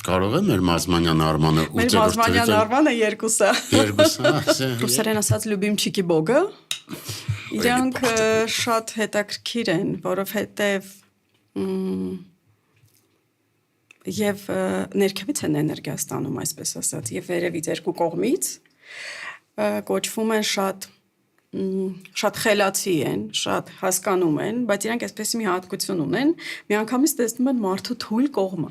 կարող է մեր Մազմանյան Արմանը Մեր Մազմանյան Արմանը երկուսը։ Ռուսերեն ասած լյուբիմչիկի բոգը։ Իրանք շատ հետաքրքիր են, որովհետև եւ ներքևից են էներգիա ստանում, այսպես ասած, եւ վերևից երկու կողմից կոչվում են շատ խելացի են, շատ հասկանում են, բայց իրանք այսպես մի հատկություն ունեն, միանգամից տեսնում են մարդու թույլ կողմը։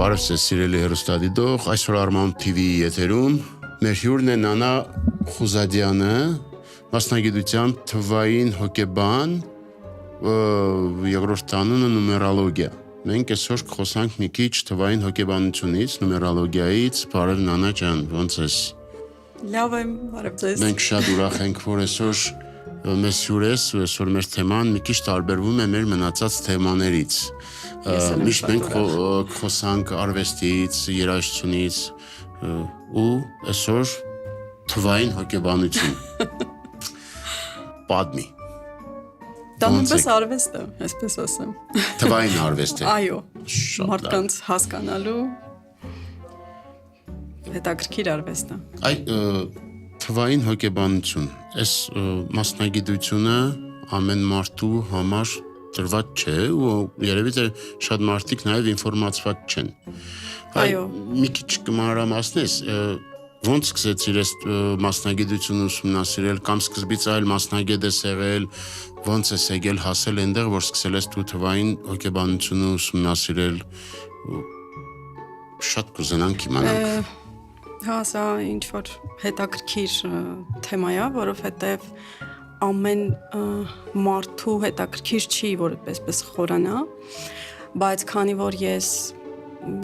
Բարև ձեզ սիրելի հեռուստադիտող, այսօր Armand TV-ի եթերում մեր հյուրն է Նանա Խուզադյանը, մասնագիտությամբ թվային հոգեբան, երկրորդ անունը նումերոլոգիա։ Մենք այսօր կխոսանք մի քիչ թվային հոգեբանությունից, նումերոլոգիայից, բարև Նանա ջան, ո՞նց ես։ Լավ եմ, բարև ձեզ։ Մենք շատ ուրախ ենք, որ այսօր մեզ հյուր ես, ու այսօր մեր թեման մի քիչ տարբերվում է մեր մնացած թեմաներից։ Միշտ մենք խոսանք արվեստից, երաժշտությունից ու այսօր թվային հոգեբանություն։ Պատմի։ Դա նույնպես արվեստ է, այսպես ասեմ։ Թվային արվեստ է։ Այո, մարդկանց հասկանալու հետաքրքիր արվեստ է։ Այ թվային հոգեբանություն, այս մասնագիտությունը ամեն մարդու համար տրված չէ ու երևի թե շատ մարդիկ նաև ինֆորմացված չեն։ Այո։ Մի քիչ կմանրամասնես, ո՞նց սկսեցիր այս մասնագիտությունը ուսումնասիրել կամ սկզբից այլ մասնագետ ես եղել, ո՞նց ես եկել հասել այնտեղ, որ սկսել ես դու թվային հոգեբանությունը ուսումնասիրել։ Շատ կուզենանք իմանանք։ Հա, սա ինչ որ հետաքրքիր թեմա է, որովհետև ամեն մարդու հետաքրքիր չի, որ այդպես խորանա, բայց քանի որ ես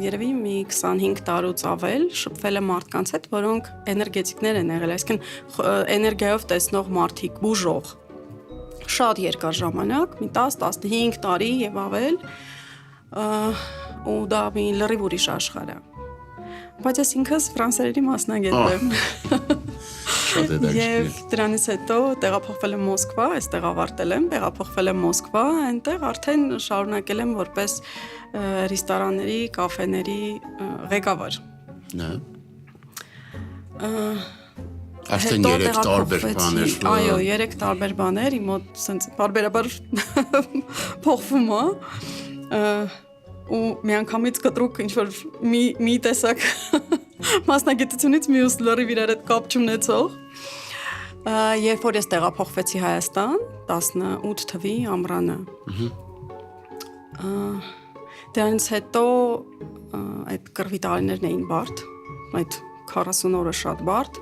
երևի մի 25 տարուց ավել շփվել եմ մարդկանց հետ, որոնք էներգետիկներ են եղել, այսինքն էներգիայով տեսնող մարդիկ, բուժող։ Շատ երկար ժամանակ, մի 10-15 տարի եւ ավել, ու դա մի լրիվ ուրիշ աշխարհ է։ Բայց ես ինքս ֆրանսերենի մասնագետ եմ։ Շատ է դա։ Եվ դրանից հետո տեղափոխվել եմ Մոսկվա, այստեղ ավարտել եմ, տեղափոխվել եմ Մոսկվա, այնտեղ արդեն շարունակել եմ որպես ռեստորանների, կաֆեների ղեկավար։ Նա։ Արդեն 3 տարբեր բաներ։ Այո, 3 տարբեր բաներ, իմ մոտ սենց բարբերաբար փոխվում է։ Ու միանգամից կտրուկ ինչ որ մի տեսակ մասնագիտությունից մյուս լրիվ իրար հետ կապ չունեցող։ Երբ որ ես տեղափոխվեցի Հայաստան 18 թվականի ամռանը։ Դրանից հետո այդ կռվի տարիներն էին բարդ, այդ 40 օրը շատ բարդ,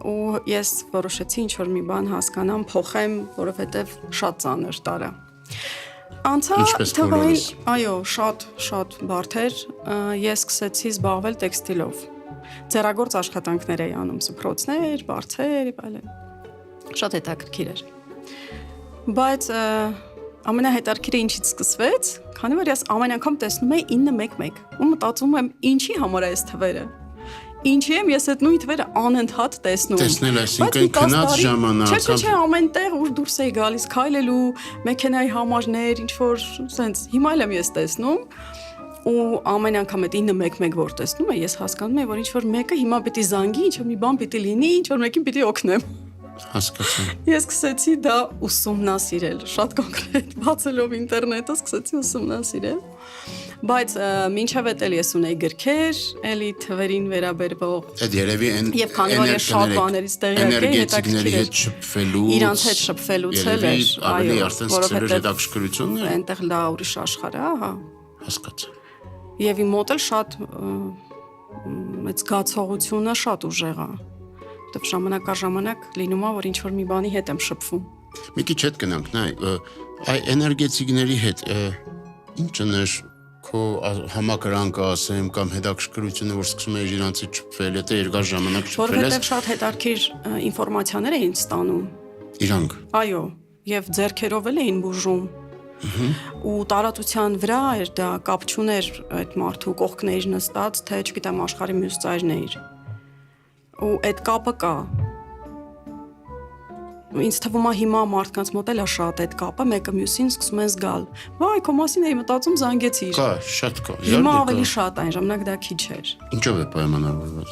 ու ես որոշեցի ինչ որ մի բան հասկանամ, փոխեմ, որովհետև շատ ծանր տարա։ Անցա թվային, այո, շատ բարդ էր, ես սկսեցի զբաղվել տեքստիլով, ձեռագործ աշխատանքներ էի անում, սփռոցներ, բարձեր եւ այլն, շատ հետաքրքիր էր, բայց ամենահետաքրքիրը ինչից սկսվեց, քանի որ ես ամեն անգամ տեսնում էի 911 ու մտածում եմ ինչի համար է այս թվերը, ինչի եմ ես այդ նույն թվերը անընդհատ տեսնում։ Տեսնել, այսինքն քնած ժամանակ։ Չէ, ամենտեղ ուր դուրս էի գալիս քայլելու, մեքենայի համարներ, ինչ որ սենց հիմա էլ եմ ես տեսնում ու ամեն անգամ այդ 911 որ տեսնում եմ, ես հասկանում եմ, որ ինչ որ մեկը հիմա պիտի զանգի, ինչ որ մի բան պիտի լինի, ինչ որ մեկին պիտի օգնեմ։ Հասկացա։ Ես սկսեցի դա ուսումնասիրել, շատ կոնկրետ, բացելով ինտերնետը սկսեցի ուսումնասիրել։ Բայց մինչև այդ էլ ես ունեի գրքեր, էլի թվերին վերաբերվող։ Այդ երևի այն եւ քանի որ ես շատ բաներից տեղյակ էի, հետաքրքիր էր շփվելու, իրանց հետ շփվելուց էլ էր, այո, որովհետեւ հետաքրքրությունն է։ Այնտեղ դա ուրիշ աշխարհ է, հա։ Հասկացա։ Եվ իմ մոտ էլ շատ այդ զգացողությունը շատ ուժեղ է։ Որտեվ ժամանակ առ ժամանակ լինում է, որ ինչ որ մի բանի հետ եմ շփվում։ Մի քիչ հետ գնանք, նայ, այ էներգետիկների հետ ինչն է քո համակրանքը ասեմ կամ հետաքրքրությունը որ սկսում է իրանցից շփվել, եթե երկար ժամանակ շփվել ես, որովհետև շատ հետաքրքիր ինֆորմացիաներ էին ստանում։ Իրանք։ Այո, եւ ձեռքերով էլ էին բուժում։ Ու տարածության վրա էր դա կապ չուներ այդ մարդու կողքներ նստած, թե չգիտեմ աշխարհի մյուս ծայրներ։ Ու այդ կապը կա։ Ինձ թվում է հիմա մարդկանց մոտ էլ է շատ այդ կապը, մեկը մյուսին սկսում են զգալ։ Վայ, քո մասին էի մտածում, զանգեցիր։ Կա, շատ կա։ Հիմա ավելի շատ այն ժամանակ դա քիչ էր։ Ինչով է պայմանավորված։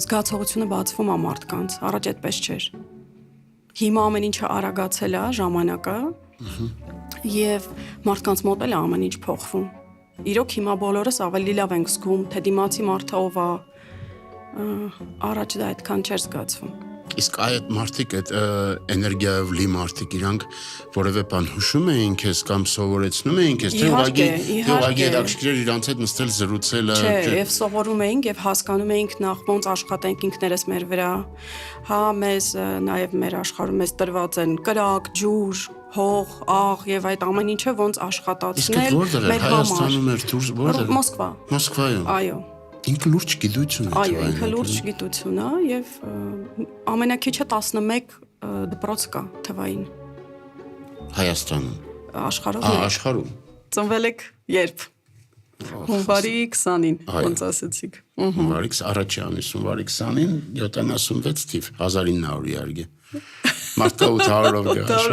Զգացողությունը բացվում է մարդկանց, առաջ այդպես չէր։ Հիմա ամեն ինչը արագացել է ժամանակը, եւ մարդկանց մոտ էլ է ամեն ինչ փոխվում։ Իրոք հիմա բոլորս ավելի լավ ենք զգում, թե դիմացի մարդը ով է, առաջ դա այդքան չէր զգացվում։ Իսկ այդ մարդիկ, այդ էներգիայով լի մարդիկ իրանք որևէ բան հուշում էին քեզ կամ սովորեցնում էին քեզ, թե ուղղակի հետաքրքիր իրանց հետ նստել զրուցելը։ Չէ, եւ սովորում էինք եւ հասկանում էինք նախ ոնց աշխատենք ինքներս մեր վրա։ Հա, մեզ նաեւ մեր աշխարհում մեզ տրված են կրակ, ջուր, հող, աղ եւ այդ ամեն ինչը ոնց աշխատացնել մեր Հայաստանում էր դուրս որտեղ։ Մոսկվա։ Մոսկվայում։ Այո։ Ինքը լուրջ գիտություն է։ Այո, ինքը լուրջ գիտություն է եւ ամենակիչը 11 դպրոց կա թվային։ Հայաստանում։ Աշխարհում։ Աշխարհում։ Ծնվել եք երբ։ Հունվարի 20-ին, ոնց ասեցիք։ Հունվարի առաջի ամիս հունվարի 20-ին 76 թիվ 1900 իհարկե։ Մարդկա 800-ով գաշ։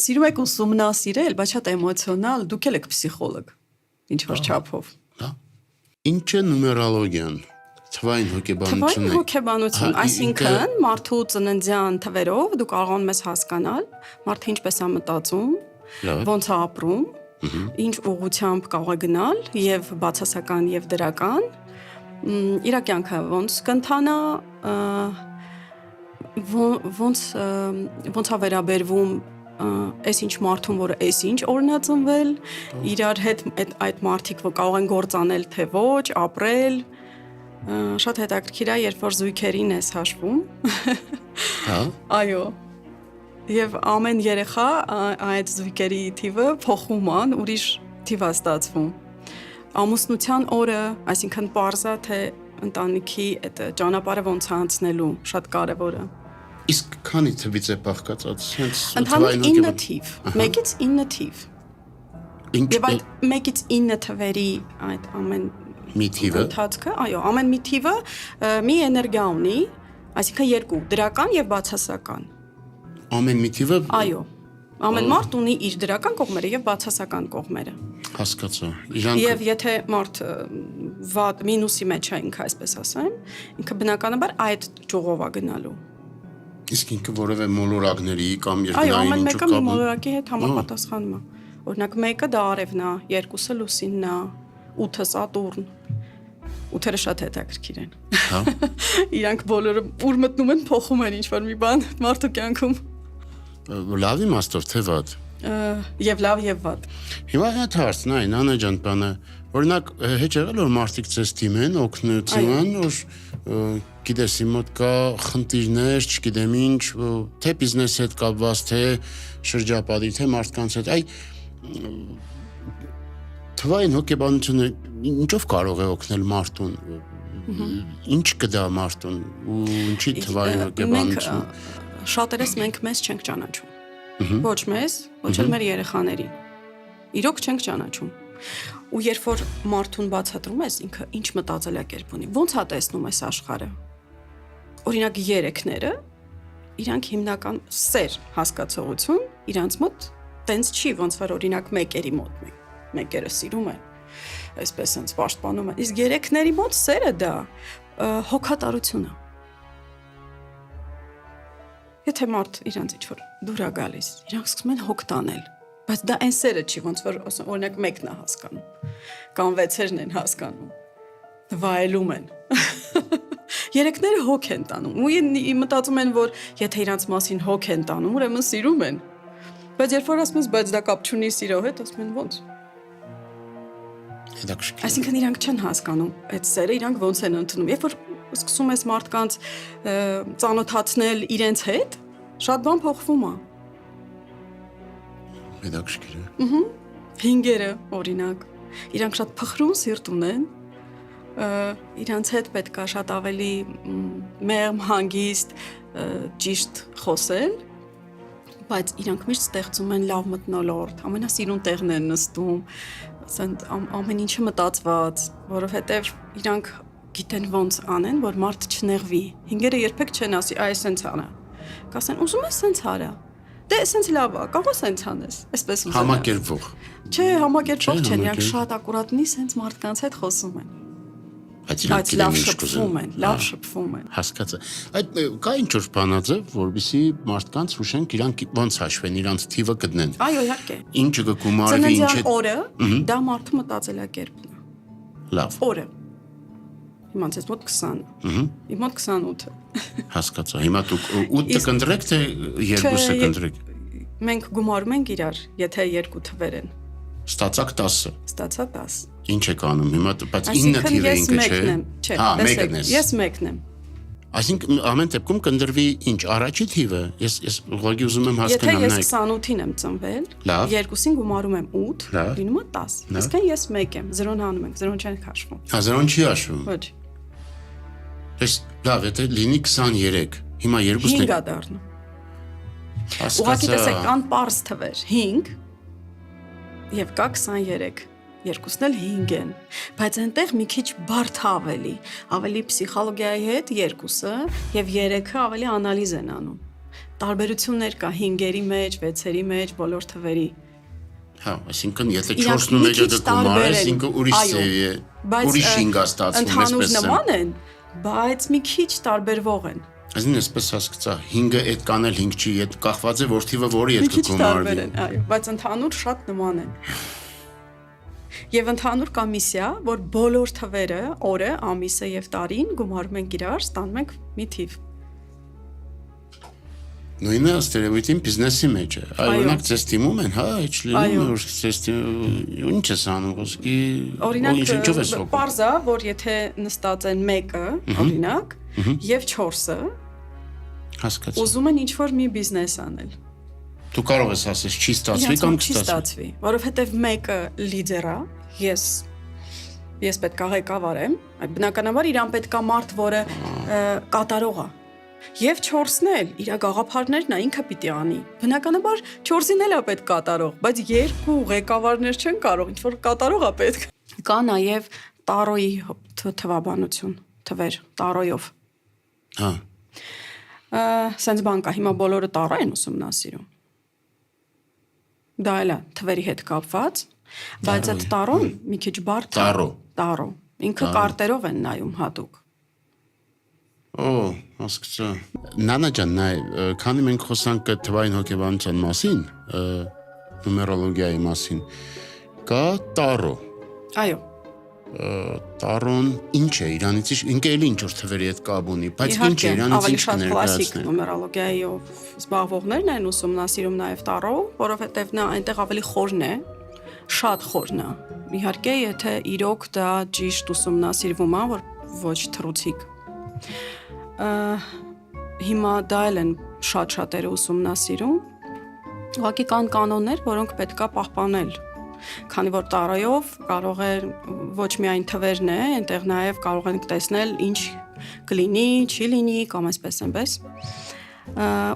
Սիրում եք ուսումնասիրել, բայց շատ էմոցիոնալ, դուք եք փսիխոլոգ։ Ինչ որ չափով։ Հա։ Ինչ է նումերոլոգիան։ Թվային հոգեբանությունը։ Թվային հոգեբանություն, այսինքն մարդու ծննդյան թվերով դու կարողանում ես հասկանալ մարդը ինչպես է մտածում, ոնց է ապրում, ինչ ուղղությամբ կարող է գնալ եւ բացասական եւ դրական, իր կյանքը ոնց կընթանա, ոնց է վերաբերվում այս ինչ մարդուն, որը այս ինչ օրնածնվել, իրար հետ այդ մարդիկ կարող են գործանել թե ոչ, ապրել, շատ հետաքրքիր է, երբ որ զույգերին ես հաշվում։ Հա։ Այո։ Եվ ամեն երեխա այդ զույգերի թիվը փոխում ան, ուրիշ թիվ է ստացվում։ Ամուսնության օրը, այսինքն պարզա թե ընտանիքի այդ ճանապարհը ոնց է անցնելու, շատ կարևոր է։ Իսկ քանի թվից է բաղկացած։ Ընդհանուր 9 թիվ, 1-ից 9 թիվ։ Եվ այդ 1-ից 9 թվերի այդ ամեն մի թիվը, ընթացքը, այո, ամեն մի թիվը մի էներգիա ունի, այսինքն երկու, դրական եւ բացասական։ Ամեն մի թիվը։ Այո։ Ամեն մարդ ունի իր դրական կողմերը եւ բացասական կողմերը։ Հասկացա։ Եվ եթե մարդ վատ մինուսի մեջ է ինքը, այսպես ասեմ, ինքը բնականաբար այդ ճյուղով է գնալու։ Իսկ ինքը որևէ մոլորակների կամ երկնային այո, ամեն մեկը մի մոլորակի հետ համապատասխանում է։ Օրինակ մեկը դա արևն է, երկուսը լուսինն է, 8-ը Սատուրն։ 8-ը շատ հետաքրքիր են։ Հա։ Իրանք բոլորը ուր մտնում են փոխում են ինչ-որ մի բան մարդու կյանքում։ Լավ իմաստով թե վատ։ Եվ լավ եւ վատ։ Հիմա այդ հարցն այն Անա ջան, բանը, օրինակ հեչ եղել որ մարդիկ ցես դիմեն, օգնություն, որ գիտես իմ մոտ կա խնդիրներ, չգիտեմ ինչ, թե բիզնեսի հետ կապված, թե շրջապատի, թե մարդկանց հետ, այ թվային հոգեբանությունը ինչով կարող է օգնել մարդուն։ Ինչ կդա մարդուն ու ինչի թվային հոգեբանություն։ Շատերս մենք մեզ չենք ճանաչում։ Ոչ մեզ, ոչ էլ մեր երեխաներին։ Իրոք չենք ճանաչում։ Ու երբ որ մարդուն բացատրում ես, ինքը ինչ մտածելակերպ ունի, ոնց է տեսնում այս աշխարհը։ Օրինակ երեքները, իրանք հիմնական սեր հասկացողություն, իրանց մոտ տենց չի, ոնց որ օրինակ մեկերի մոտ մեկերը սիրում են, այսպես հենց պաշտպանում են։ Իսկ երեքների մոտ սերը դա հոգատարություն է։ Եթե մարդ իրանց ինչ-որ դուր է գալիս, իրանք սկսում են հոգ տանել, բայց դա այն սերը չի, ոնց որ օրինակ մեկն է հասկանում, կամ 6-երն են հասկանում, վայելում են։ Երեքները հոգ են տանում, ու մտածում են, որ եթե իրանց մասին հոգ են տանում, ուրեմն սիրում են, բայց երբ որ ասում ես, բայց դա կապ չունի սիրո հետ, ասում են ոնց։ Այսինքն իրանք չեն հասկանում այդ սերը, իրանք ոնց են ընդունում, երբ որ սկսում ես մարդկանց ծանոթացնել իրենց հետ, շատ բան փոխվում է։ Հետաքրքիր է։ Հինգերը, օրինակ, իրանք շատ փխրուն սիրտ ունեն, իրանց հետ պետք է շատ ավելի մեղմ, հանգիստ, ճիշտ խոսել, բայց իրանք միշտ ստեղծում են լավ մթնոլորտ, ամենասիրուն տեղն են նստում, ասենք ամեն ինչը մտածված, որովհետև իրանք գիտեն ոնց անեն, որ մարդ չնեղվի։ Հինգերը երբեք չեն ասի, այ սենց արա։ Կասեն, ուզում ես սենց արա։ Դե սենց լավ է, կարող ես սենց անես, այսպես ուզում։ Համակերպվող։ Չէ, համակերպող չեն, իրանք շատ ակուրատնի սենց մարդկանց հետ խոսում են։ Բայց լավ շփվում են, լավ շփվում են։ Հասկացա։ Այդ կա ինչ-որ բանաձև, որովհետեւ մարդկանց ուշենք իրանք ոնց հաշվեն, իրանք թիվը գտնեն։ Այո, իհարկե։ Ինչը կգումարվի, ինչը օրը դա մարդու մտածելակերպն է։ լավ։ Օրը։ Հիմա ցես մոտ 20։ Իմ մոտ 28-ը։ Հասկացա։ Հիմա դուք 8-ը կընտրեք, թե 2-ը կընտրեք։ Մենք գումարում ենք իրար, եթե երկու թվեր են։ Ստացակ 10-ը։ Ստացա 10։ Ինչ եք անում հիմա, բայց 9 թիվը ինքը չէ։ Հա, մեկն ես։ Ես մեկն եմ։ Այսինքն ամեն դեպքում կընտրվի ինչ առաջի թիվը։ Ես ուղղակի ուզում եմ հասկանալ Եթե ես 28-ին եմ ծնվել, երկուսին գումարում եմ 8, լինում է 10։ Իսկն ես մեկ եմ, 0-ն հանում ենք, 0-ն չեն հաշվում։ Հա, 0-ն չի հաշվում։ Ոչ։ Ես լավ, եթե լինի 23, հիմա երկուսն 5 է դառնում։ Ուղղակի տեսեք, կան պարզ թվեր 5 եւ կա 23։ Երկուսն էլ 5 են, բայց այնտեղ մի քիչ բարդ ավելի պսիխոլոգիայի հետ երկուսը եւ 3-ը ավելի անալիզ են անում։ Տարբերություններ կա 5-երի մեջ, 6-երի մեջ, բոլոր թվերի։ Հա, այսինքն եթե 4-ն մեջը գումարես, ինքը ուրիշ ծեվի է, ուրիշ 5 է ստացվում, այսպես է։ Նման են, բայց մի քիչ տարբերվող են։ Այսինքն այսպես հասկացա, 5-ը այդ կանել 5 չի, այդ կախված է որ թիվը որի հետ կգումարվի։ Այո, բայց ընդհանուր շատ նման են։ Եվ ընդհանուր կոմիսիա, որ բոլոր թվերը, օրը, ամիսը եւ տարին գումարում ենք իրար, ստանում ենք մի թիվ։ Նույնը ստերեոտիպ բիզնեսի մեջ է։ Օրինակ ձեզ թիմում են, հա, ինչ լինում է, որ ձեզ ինչ ես անում, ոսկի ինչով ես օգնում։ Պարզ է, որ եթե նստած են 1-ը, օրինակ, եւ 4-ը, հասկացա։ Ուզում են ինչ-որ մի բիզնես անել։ Դու կարող ես ասես չի ստացվի կամ կստացվի, որովհետեւ մեկը լիդեր է, ես պետք է ղեկավար եմ, այդ բնականաբար իրան պետք է մարդ, որը կատարող է։ Եվ 4-ն էլ իր գաղափարներն է ինքը պիտի անի։ Բնականաբար 4-ին էլ է պետք կատարող, բայց երկու ղեկավարներ չեն կարող, ինչ որ կատարող է պետք։ Կա նաև տարոյի թվաբանություն, թվեր, տարոյով։ Հա։ Սենց բան կա, հիմա բոլորը տարո են ուսումնասիրում։ Դա էլ է թվերի հետ կապված, բայց այդ տարոն մի քիչ բարդ է։ Տարո։ Ինքը կարտերով են նայում հատուկ։ Օ, հասկացա։ Նանա ջան, նայ, քանի մենք խոսանք թվային հոգեբանության մասին, նումերոլոգիայի մասին, կա տարո։ Այո։ Տարոն ինչ է իրանից ինքը էլի ինչ որ թվերի հետ կապ ունի, բայց ինչ է իրանից ինչ կներկայացնի։ Նումերոլոգիայով զբաղվողներն են ուսումնասիրում նաև տարո, որովհետև նա այնտեղ ավելի խորն է, շատ խորն է։ Իհարկե, եթե իրոք դա ճիշտ ուսումնասիրվում է, որ ոչ թռուցիկ։ Հիմա դա էլ են շատ-շատերը ուսումնասիրում։ Ուղղակի կան կանոններ, որոնք պետք է պահպանել։ Քանի որ տարոյով կարող է ոչ միայն թվերն է, այնտեղ նաև կարող ենք տեսնել ինչ կլինի, չի լինի կամ այսպես այնպես։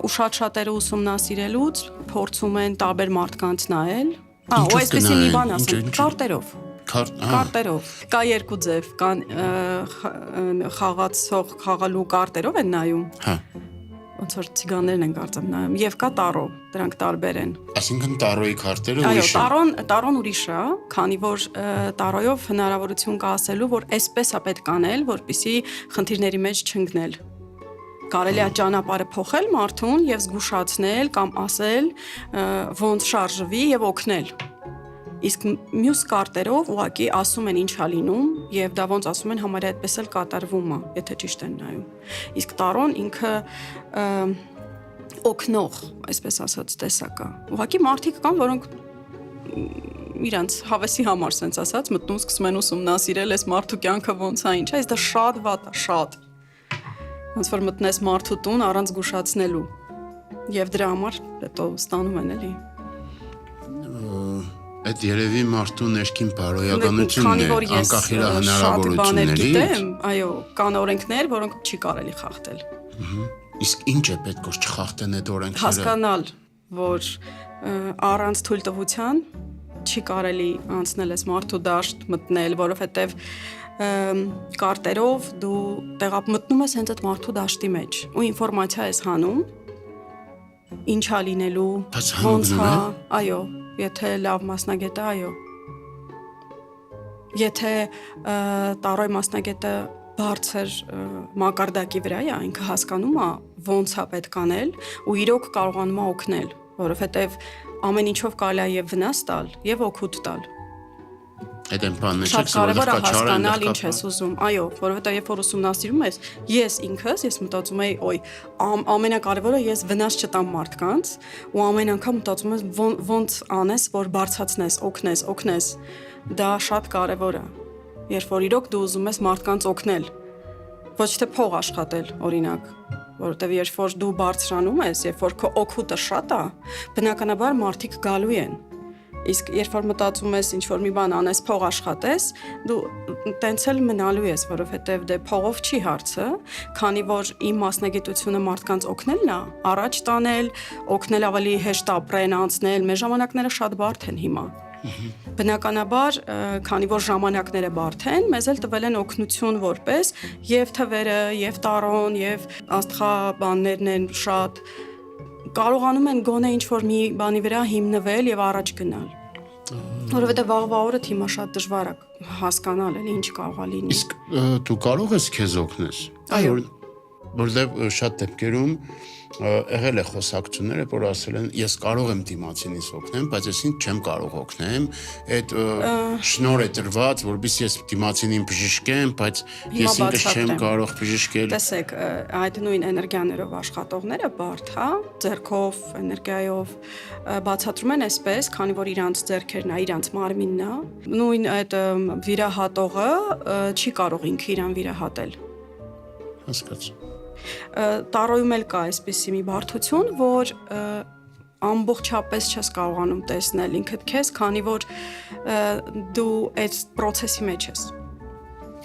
Ու շատ-շատերը ուսումնասիրելուց փորձում են տարբեր մարդկանց նայել։ Ու այսպեսի մի բան ասեմ, կարտերով։ Կարտերով։ Կա երկու ձև, կան խաղալու կարտերով են նայում։ Հա։ Ոնց որ ցիգաններն են կարծեմ նայում, եւ կա տարո, դրանք տարբեր են։ Այսինքն տարոյի քարտերը ուրիշ է։ Այո, տարոն ուրիշ է, քանի որ տարոյով հնարավորություն կա ասելու, որ այսպես է պետք անել, որպեսզի խնդիրների մեջ չընկնել։ Կարելի է ճանապարհը փոխել մարդուն եւ զգուշացնել կամ ասել ոնց շարժվի եւ օգնել։ Իսկ մյուս կարտերով ուղղակի ասում են ինչ է լինում եւ դա ոնց ասում են համարյա այդպես էլ կատարվում է, եթե ճիշտ են նայում։ Իսկ տարոն ինքը օգնող, այսպես ասած, տեսակ է։ Ուղղակի մարդիկ կան, որոնք իրանց հավեսի համար sense ասած մտնում սկսում են ուսումնասիրել այս մարդու կյանքը ոնց է, ինչ է, այս դա շատ վատ է, շատ։ ոնց որ մտնես մարդու տուն առանց զգուշացնելու։ Եվ դրա համար հետո ստանում են էլի։ Այդ երևի մարդու ներքին բարոյականությունն է, անկախ իր հնարավորություններից։ Գիտեմ, այո, կան օրենքներ, որոնք չի կարելի խախտել։ Իսկ ինչ է պետք որ չխախտեն այդ օրենքները։ Հասկանալ, որ առանց թույլտվության չի կարելի անցնել այս մարդու դաշտ մտնել, որովհետև կարտերով դու մտնում ես հենց այդ մարդու դաշտի մեջ ու ինֆորմացիա ես հանում, ինչա լինելու, ոնց է, այո, եթե լավ մասնագետ է, այո։ Եթե տարոյ մասնագետը բարձր մակարդակի վրա է, ինքը հասկանում է ոնց է պետք անել ու իրոք կարողանում է օգնել, որովհետև ամեն ինչով կարելի է եւ վնաս տալ եւ օգուտ տալ։ Այդ են բանն Շատ կարևոր է հասկանալ ինչ ես ուզում, այո, որովհետեւ երբ որ ուսումնասիրում ես, ես մտածում եի, օй, ամենակարևորը ես վնաս չտամ մարդկանց ու ամեն անգամ մտածում ես ոնց անես, որ բարձրացնես, օգնես, դա շատ կարևոր է։ Երբ որ իրոք դու ուզում ես մարդկանց օգնել, ոչ թե փող աշխատել, օրինակ, որովհետև երբ որ դու բարձրանում ես, երբ որ քո օգուտը շատ է, բնականաբար մարդիկ գալու են։ Իսկ երբ որ մտածում ես ինչ որ մի բան անես, փող աշխատես, դու տենց էլ մնալու ես, որովհետև դե փողով չի հարցը, քանի որ իմ մասնագիտությունը մարդկանց օգնելն է, առաջ տանել, օգնել ավելի հեշտ ապրեն, անցնել, մեր ժամանակները շատ բարդ են հիմա։ Բնականաբար, քանի որ ժամանակները բարդ են, մեզ էլ տվել են օգնություն որպես եւ թվերը, եւ տարոն, եւ աստղաբաններն են շատ կարողանում են գոնե ինչ-որ մի բանի վրա հիմնվել եւ առաջ գնալ։ Որովհետեւ վաղվա օրը հիմա շատ դժվար է հասկանալ էլ ինչ կարող է լինել։ Իսկ դու կարող ես քեզ օգնես։ Այո։ Որտեղ շատ դեպքերում եղել է խոսակցությունները, որ ասել են ես կարող եմ դիմացինից օգնեմ, բայց ես ինձ չեմ կարող օգնեմ, այդ շնոր է տրված, որովհետեւ ես դիմացինին բժշկեմ, բայց ես ինքս չեմ կարող բժշկել։ Տեսեք, այդ նույն էներգիաներով աշխատողները բարդ, հա, ձեռքով, էներգիայով բացատրում են այսպես, քանի որ իրանց ձեռքերն է, իրանց մարմինն է, նույն այդ վիրահատողը չի կարող ինքը իրան վիրահատել։ Հասկացա։ Տարոյում էլ կա այսպիսի մի բարդություն, որ ամբողջապես չես կարողանում տեսնել ինքդ քեզ, քանի որ դու այդ process-ի մեջ ես։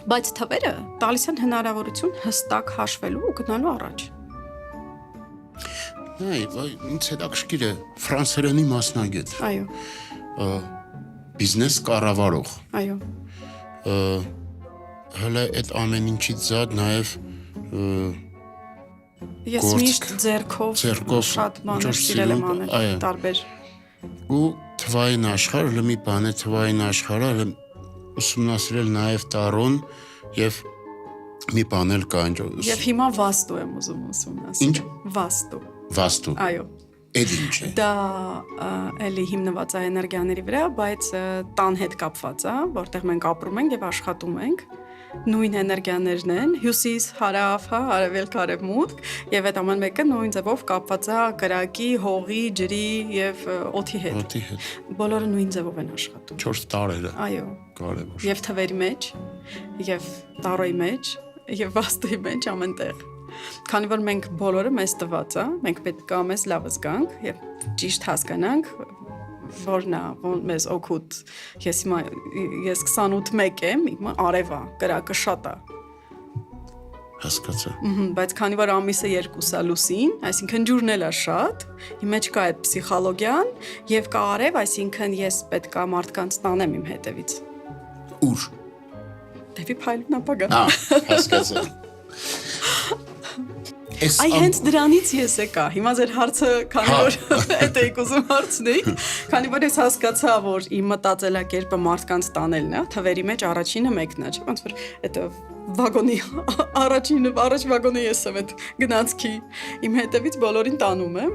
Բայց թվերը տալիս են հնարավորություն հստակ հաշվելու ու գնալու առաջ։ Ինձ հետաքրքիր է ֆրանսերենի մասնագետ։ Այո։ Բիզնես կառավարող։ Այո։ Հələ այդ ամեն ինչից զատ նաև Ես միշտ ձեռքով շատ բաներ սիրել եմ անել, տարբեր։ Ու թվային աշխարհը, մի բան է թվային աշխարհը, ուսումնասիրել նաև տարոն եւ մի բան էլ կա ինչ։ Եվ հիմա վաստու եմ ուզում ուսումնասիրել։ Ինչ։ Վաստու։ Այո։ Էդ ինչ է։ Դա էլի հիմնված է էներգիաների վրա, բայց տան հետ կապված է, որտեղ մենք ապրում ենք եւ աշխատում ենք։ Նույն էներգիաներն են, հյուսիս, հարավ, հա, արևելք, արևմուտք, եւ այդ ամեն մեկը նույն ձևով կապված է կրակի, հողի, ջրի եւ օդի հետ։ Օդի հետ։ Բոլորը նույն ձևով են աշխատում։ 4 տարերը։ Այո։ Կարևոր։ Եվ թվերի մեջ, եւ տարոյի մեջ, եւ վաստուի մեջ ամենտեղ։ Քանի որ մենք բոլորը մեզ տված է, մենք պետք է մեզ լավ զգանք եւ ճիշտ հասկանանք, որն է, ոնց մեզ օգուտ։ Ես 28 եմ, հիմա արև է, կրակը շատ է։ Հասկացա։ Բայց քանի որ ամիսը 2 է լուսին, այսինքն ջուրն էլ է շատ, իմ մեջ կա այդ պսիխոլոգիան եւ կա արև, այսինքն ես պետք է մարդկանց տանեմ իմ հետևից։ Ուր։ Դեպի փայլուն ապագա։ Հասկացա։ Այ հենց դրանից ես եկա։ Հիմա ձեր հարցը, քանի որ այդ եք ուզում հարցնեիք, քանի որ ես հասկացա, որ իմ մտածելակերպը մարդկանց տանելն է, թվերի մեջ առաջինը մեկն է, չէ՞, ոնց որ այդ վագոնի առաջ վագոնը ես եմ այդ գնացքի իմ հետևից բոլորին տանում եմ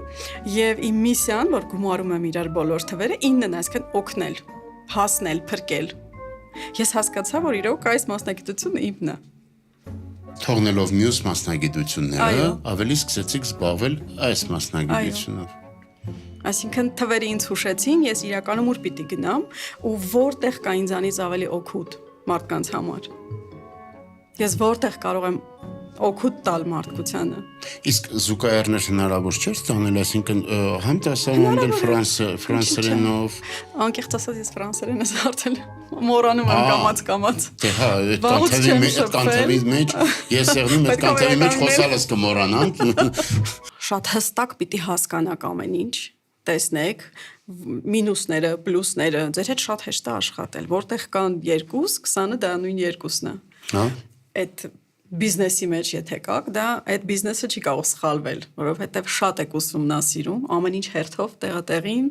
եւ իմ միսիան, որ գումարում եմ իրար բոլոր թվերը 9-ն է, այսինքն օգնել, հասնել, փրկել։ Ես հասկացա, որ իրոք այս մասնագիտությունը իմն է։ Թողնելով մյուս մասնագիտությունները, ավելի սկսեցիք զբաղվել այս մասնագիտությունով։ Այսինքն թվերը ինձ հուշեցին, ես իրականում ուր պիտի գնամ ու որտեղ կա ինձանից ավելի օգուտ մարդկանց համար։ Ես որտեղ կարող եմ օգուտ տալ մարդկությանը։ Իսկ զուգահեռներ հնարավոր չէ ստանել, այսինքն համ դասավանդել ֆրանսերենով։ Անկեղծ ասած ես ֆրանսերեն եմ արտել։ Մորանում եմ կամած։ Դե հա, այդ կանթավի մեջ ես եղնում այդ կանթավի մեջ խոսալս կմոռանամ։ Շատ հստակ պիտի հասկանաք ամեն ինչ, տեսնեք մինուսները, պլյուսները, ձեր հետ շատ հեշտ է աշխատել, որտեղ կան 2, 20-ը դա նույն 2-ն է։ Հա։ Այդ բիզնեսի մեջ եթե կաք, դա այդ բիզնեսը չի կարող սխալվել, որովհետև շատ եք ուսումնասիրում, ամեն ինչ հերթով տեղին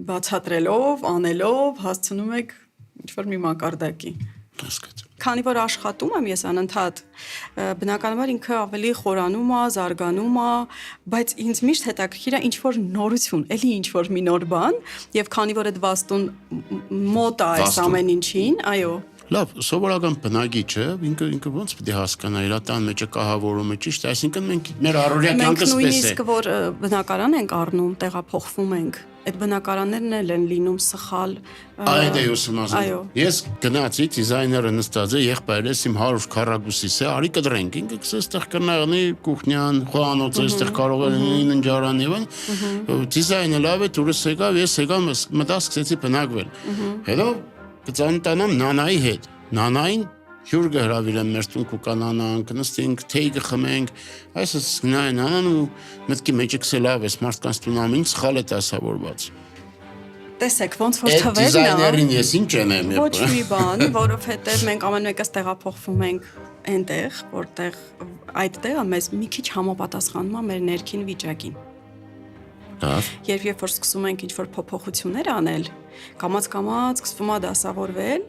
բացատրելով, անելով հասցնում եք ինչ-որ մի մակարդակի։ Հասկացա։ Քանի որ աշխատում եմ ես անընդհատ, բնականաբար ինքը ավելի խորանում է, զարգանում է, բայց ինձ միշտ հետաքրքիր է ինչ-որ նորություն, էլի ինչ-որ մի նոր բան, եւ քանի որ այդ վաստուն մոտ է այս ամեն ինչին, այո։ Լավ, սովորական բնագիչը ինքը ոնց պետք է հասկանա իր տան մեջը կահավորում է, ճիշտ է, այսինքն մենք մեր առօրյա կյանքը սպես է։ Նույնիսկ որ բնակարան ենք առնում, տեղափոխվում ենք, այդ բնակարաններն են լինում սխալ։ Այդ է ուսում ասում։ Ես գնացի դիզայները նստած է, եղբայրս իմ 100 քառակուսիս է, արի կդրենք, ինքը այստեղ կնաղնի կուխնյան, խոհանոցը, այստեղ կարող է լինի ննջարան եւ այլն։ Դիզայնը լավ է, դուրս եկավ, ես եկամ, մտա սկսեցի բնակվել։ Հետո կծանոթանամ նանայի հետ։ Նանային հյուր կհրավիրեմ մեր տուն կուկանանանք, նստենք, թեյ կխմենք, այսպես նանան ու մտքի մեջը լավ է, մարդկանց տունամ ինչ սխալ է դասավորված։ Տեսեք, ոնց որ թվերն է։ Դիզայներին ես ինչ եմ։ Ոչ մի բան, որովհետև մենք ամեն մեկս տեղափոխվում ենք այնտեղ, որտեղ այդ տեղը մեզ մի քիչ համապատասխանում է մեր ներքին վիճակին։ Երբ որ սկսում ենք ինչ-որ փոփոխություններ անել, կամաց սկսվում է դասավորվել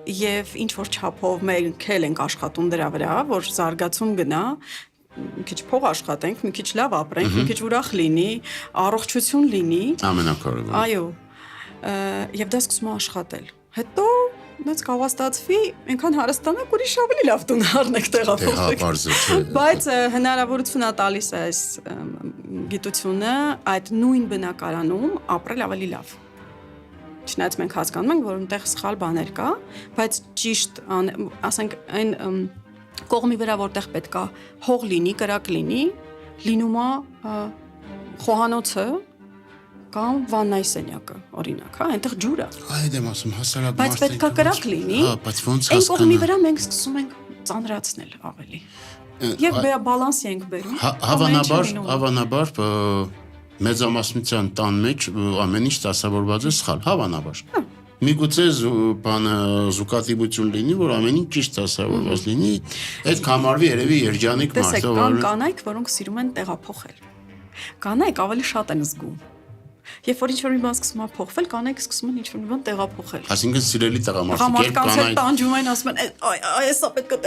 եւ ինչ-որ չափով մենք էլ ենք աշխատում դրա վրա, որ զարգացում գնա, մի քիչ փող աշխատենք, մի քիչ լավ ապրենք, մի քիչ ուրախ լինի, առողջություն լինի։ Ամենակարևորը։ Այո։ Եվ դա սկսում է աշխատել։ Հետո մեծ կարող է ստացվի, այնքան հարստանանք, ուրիշ ավելի լավ տուն առնենք տեղափոխվենք։ Բայց հնարավորություն է տալիս այս գիտությունը այդ նույն բնակարանում ապրել ավելի լավ։ Չնայած մենք հասկանում ենք, որ այնտեղ սխալ բաներ կա, բայց ճիշտ, ասենք այն կողմի վրա որտեղ պետք է հող լինի, կրակ լինի, լինում է խոհանոցը կամ վաննայի սենյակը, օրինակ, հա, այնտեղ ջուր է։ Այդ եմ ասում, հասարակ բայց պետք է կրակ լինի։ Հա, բայց ոնց հասկանա։ Այն կողմի վրա մենք սկսում ենք ծանրացնել ավելի։ Եվ բալանսի ենք բերում։ Հավանաբար մեծամասնության տան մեջ ամեն ինչ դասավորված է սխալ, հավանաբար։ Միգուցե բանը զուգատիպություն լինի, որ ամեն ինչ ճիշտ դասավորված լինի, այդ կամարվի երևի երջանիկ մարդը։ Տեսեք, կան կանայք, որոնք սիրում են տեղափոխել։ Կանայք ավելի շատ են զգում։ Երբ որ ինչ-որ մի բան սկսում է փոխվել, կանայք սկսում են ինչ-որ մի բան տեղափոխել։ Այսինքն սիրելի տղամարդիկ, կանայք տանջում են, ասում են, այսա պետք է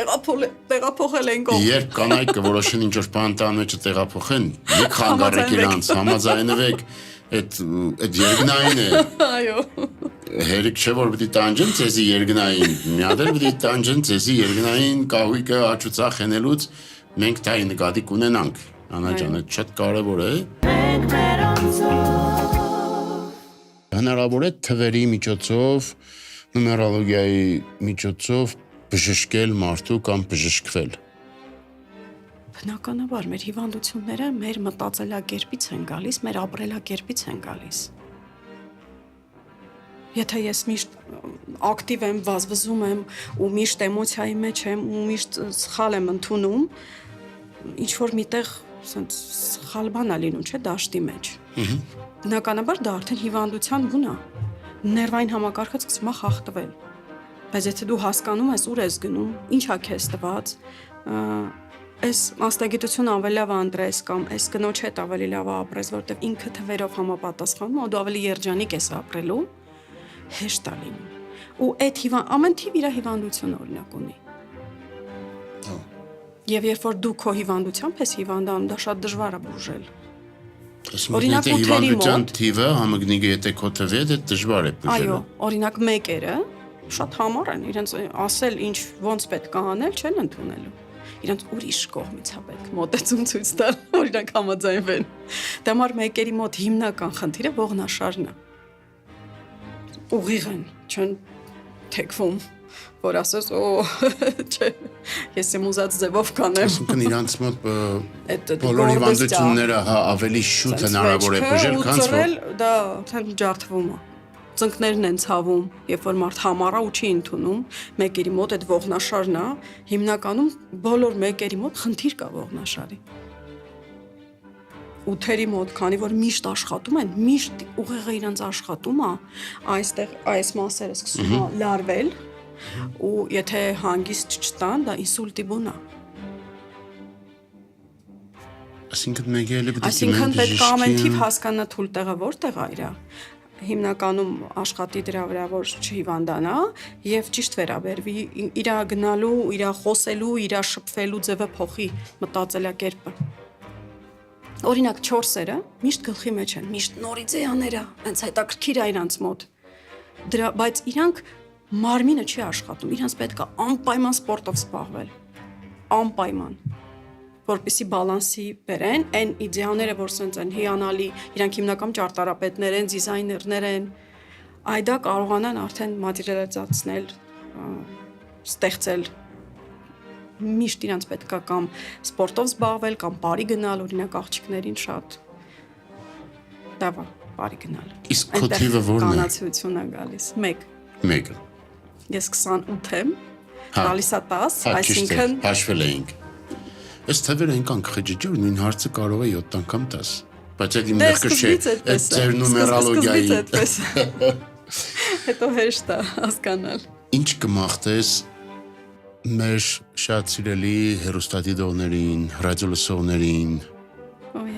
տեղափոխել են կողմ։ Երբ կանայք կորոշեն ինչ-որ բան տան մեջ տեղափոխեն, մի խանգարեք իրանց, համաձայնվեք, այդ երկնային է։ Այո։ Հերիք չէ որ պիտի տանջեն ձեզի երկնային, մի հատ էլ պիտի տանջեն ձեզի երկնային կահույքը աչուծախ հենելուց մենք դա նկատի կունենանք։ Անա ջան, այդ շատ կարևոր է։ Հնարավոր է թվերի միջոցով, նումերոլոգիայի միջոցով բժշկել մարդու կամ բժշկվել։ Բնականաբար մեր հիվանդությունները մեր մտածելակերպից են գալիս, մեր ապրելակերպից են գալիս։ Եթե ես միշտ ակտիվ եմ, վազվզում եմ ու միշտ էմոցիայի մեջ եմ ու միշտ սխալ եմ ընդունում, ինչ որ միտեղ սխալ բան է լինում, չէ, դաշտի մեջ։ Բնականաբար դա արդեն հիվանդության բուն է։ Ներվային համակարգը սկսում է խախտվել։ Բայց եթե դու հասկանում ես ուր ես գնում, ինչ է քեզ տված, այս մասնագիտությունը ավելի լավ ընտրես կամ այս կնոջ հետ ավելի լավ ապրես, որտեղ ինքը թվերով համապատասխանում է, դու ավելի երջանիկ ես ապրելու, հեշտ է լինում։ Ու այդ ամեն թիվ իր հիվանդությունը օրինակ ունի։ Եվ երբ որ դու քո հիվանդությամբ ես հիվանդանում, դա շատ դժվար է բուժել։ Օրինակ հիվանդության թիվը համընկնի եթե քո թվի հետ դժվար է բուժել։ Այո, օրինակ մեկերը շատ համառ են, իրենց ասել ինչ ոնց պետք է անել, չեն ընդունելու։ Իրենց ուրիշ կողմից է պետք մոտեցում ցույց տալ, օրինակ համաձայնվեն։ Դա մար մեկերի մոտ հիմնական խնդիրը ողնաշարն է։ Ուղիղ են, չեն թեքվում։ որ ասես, չէ, ես իմ ուզած ձևով կանեմ։ Այսինքն իրանց մոտ Այդ բոլոր հիվանդությունները ավելի շուտ հնարավոր է բուժել, քան որ դա թեն ջարդվում է։ Ծնկներն են ցավում, երբ որ մարդ համառա ու չի ընդունում, մեկերի մոտ այդ ողնաշարն է, հիմնականում բոլոր մեկերի մոտ խնդիր կա ողնաշարի։ Ութերի մոտ, քանի որ միշտ աշխատում են, միշտ ուղեղը իրանց աշխատում է, այստեղ այս մասերը սկսում է լարվել, ու եթե հանգիստ չտան, դա ինսուլտի բուն է։ Այսինքն մեկ էլի պետք է Այսինքն պետք է ամեն թիվ հասկանա թույլ տեղը որտեղ է իրա։ Հիմնականում աշխատի դրա վրա, որ չհիվանդանա եւ ճիշտ վերաբերվի իրա գնալու, իրա խոսելու, իրա շփվելու ձևը փոխի մտածելակերպը։ Օրինակ 4-երը միշտ գլխի մեջ են, միշտ նորիձեաները, հենց հետաքրքիր է իրանց մոտ։ Բայց իրանք մարմինը չի աշխատում, իրանց պետք է անպայման սպորտով զբաղվել։ Անպայման, որպեսզի բալանսի բերեն, այն իդեաները, որ սենց են հիանալի, իրանք հիմնական ճարտարապետներ են, դիզայներներ են, այ դա կարողանան արդեն մատերիալիզացնել, ստեղծել։ Միշտ իրանց պետք է կամ սպորտով զբաղվել, կամ բարի գնալ, օրինակ աղջիկներին շատ դավա բարի գնալ։ Իսկ քո թիվը որն է։ Կանացություն է գալիս 1։ Ես 28 եմ, գալիս է 10, այսինքն հաշվել էինք։ Այս թվերը այնքան քխիջի, որ նույն հարցը կարող է 7 անգամ 10։ Բայց այդ իմ ներքը չէ, այդ ձեր նումերալոգիայի։ Հետո հեշտ է հասկանալ։ Ինչ կմաղթես մեր շատ սիրելի հեռուստադիտողներին, ռադիոլսողներին։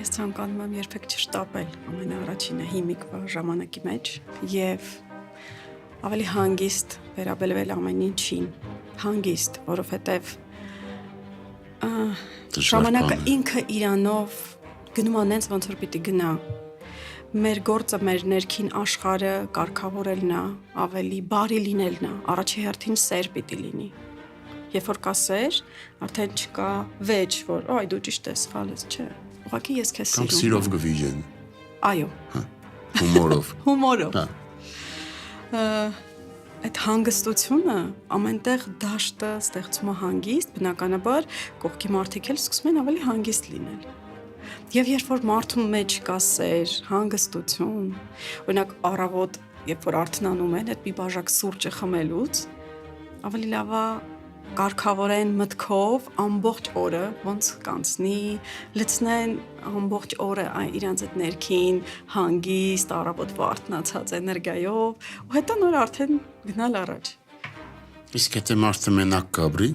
Ես ցանկանում եմ երբեք չշտապել ամենաառաջինը հիմիկվա ժամանակի մեջ եւ ավելի հանգիստ վերաբերվել ամեն ինչին, հանգիստ, որովհետեւ ժամանակը ինքը իրանով գնում անենց ոնց որ պիտի գնա։ Մեր գործը, մեր ներքին աշխարհը կարգավորելն է, ավելի բարի լինելն է, առաջի հերթին սեր պիտի լինի։ Երբ որ կա սեր, արդեն չկա վեճ, որ այ դու ճիշտ ես, սխալ ես, չէ։ Ուղղակի ես քեզ սիրում եմ։ Կամ սիրով գվիժեն։ Այո։ Հումորով։ Հումորով։ Այդ հանգստությունը ամենտեղ դաշտը ստեղծում է հանգիստ, բնականաբար կողքի մարդիկ էլ սկսում են ավելի հանգիստ լինել։ Եվ երբ որ մարդու մեջ կա սեր, հանգստություն, օրինակ առավոտ, երբ որ արթնանում են, այդ մի բաժակ սուրճը խմելուց, ավելի լավ է կարգավորեն մտքով ամբողջ օրը ոնց կանցնի, լցնեն ամբողջ օրը իրանց այդ ներքին հանգիստ, առավոտվա արթնացած էներգիայով, ու հետո նոր արդեն գնալ առաջ։ Իսկ եթե մարդը մենակ կաբրի,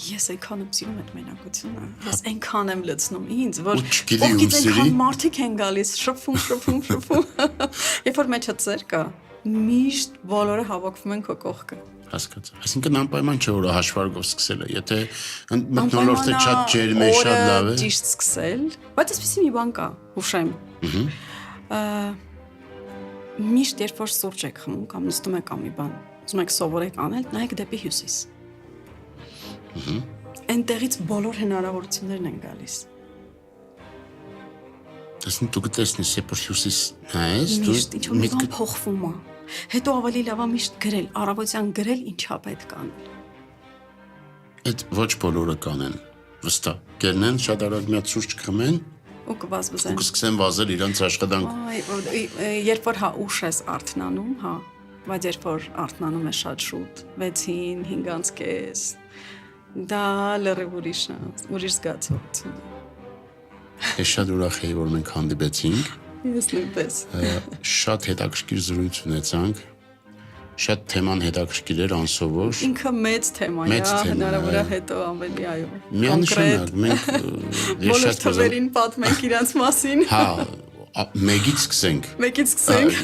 ես այնքան եմ սիրում այդ մենակությունը, ես այնքան եմ լցնում ինձ, որ ովքից այնքան մարդիկ են գալիս, շփվում։ Երբ որ մեջը ծեր կա, միշտ բոլորը հավաքվում են քո կողքը։ Հասկացա։ Այսինքն անպայման չէ որ հաշվարկով սկսելը, եթե մթնոլորտը շատ ջերմ է, շատ լավ է։ Ճիշտ սկսել, բայց այսպեսի մի բան կա, հուշեմ։ Միշտ երբ որ սուրճ եք խմում կամ նստում եք կամ մի բան, ուզում եք սովորեք անել, նայեք դեպի հյուսիս։ Այնտեղից բոլոր հնարավորություններն են գալիս։ Այսինքն դու կտեսնես, երբ որ հյուսիս նայես, դու մի բան փոխվում է։ Հետո ավելի լավ է միշտ գրել, առավոտյան գրել ինչա պետք անել։ Այդ ոչ բոլորը կանեն, վստահ։ Գերնեն շատ արագ մի հատ սուրճ կխմեն ու կվազվզեն։ Ու կսկսեն վազել իրանց աշխատանք։ Երբ որ ուշ ես արթնանում, բայց երբ որ արթնանում ես շատ շուտ, 6-ին, 5:30, դա լրիվ ուրիշ զգացողություն է։ Ես շատ ուրախ եմ, որ մենք հանդիպեցինք։ Ես նույնպես։ Շատ հետաքրքիր զրույց ունեցանք։ Շատ թեման հետաքրքիր էր, անսովոր։ Ինքը մեծ թեմա է, հնարավոր է հետո ավելի այո։ Միանշանակ մենք ես շատ թվերին պատմենք իրանց մասին։ Հա, մեկից սկսենք։ Մեկից սկսենք։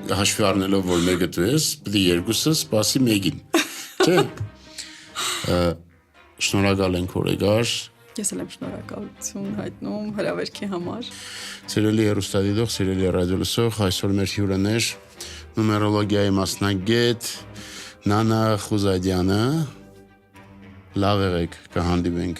Դե հաշվի առնելով, որ մեկը դու ես, պետք է երկուսը սպասի մեկին։ Չէ՞։ Շնորհակալ ենք, որ եկար։ Ես էլ եմ շնորհակալություն հայտնում հրավերքի համար։ Սիրելի հեռուստադիտող, սիրելի ռադիոլսող, այսօր մեր հյուրն էր նումերոլոգիայի մասնագետ Նանա Խուզադյանը։ Լավ եղեք, կհանդիպենք։